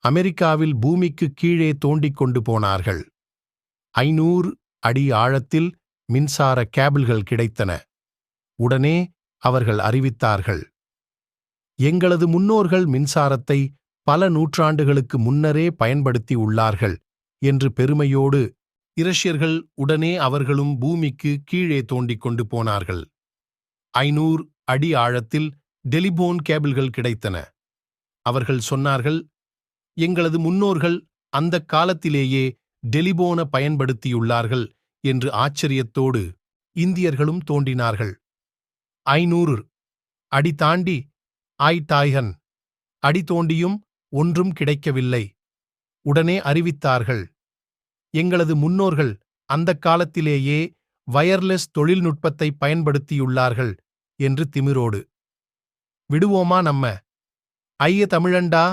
அமெரிக்காவில் பூமிக்கு கீழே தோண்டிக் கொண்டு போனார்கள். 500 அடி ஆழத்தில் மின்சார கேபிள்கள் கிடைத்தன. உடனே அவர்கள் அறிவித்தார்கள், எங்களது முன்னோர்கள் மின்சாரத்தை பல நூற்றாண்டுகளுக்கு முன்னரே பயன்படுத்தி உள்ளார்கள் என்று பெருமையோடு. இரஷ்யர்கள் உடனே அவர்களும் பூமிக்கு கீழே தோண்டிக் கொண்டு போனார்கள். 500 அடி ஆழத்தில் டெலிபோன் கேபிள்கள் கிடைத்தன. அவர்கள் சொன்னார்கள், எங்களது முன்னோர்கள் அந்தக் காலத்திலேயே டெலிபோன பயன்படுத்தியுள்ளார்கள் என்று ஆச்சரியத்தோடு. இந்தியர்களும் தோண்டினார்கள். 500 அடி தாண்டி ஆய்டாய்கன் அடி தோண்டியும் ஒன்றும் கிடைக்கவில்லை. உடனே அறிவித்தார்கள், எங்களது முன்னோர்கள் அந்தக் காலத்திலேயே வயர்லெஸ் தொழில்நுட்பத்தை பயன்படுத்தியுள்ளார்கள் என்று திமிரோடு. விடுவோமா நம்ம ஐய தமிழண்டா?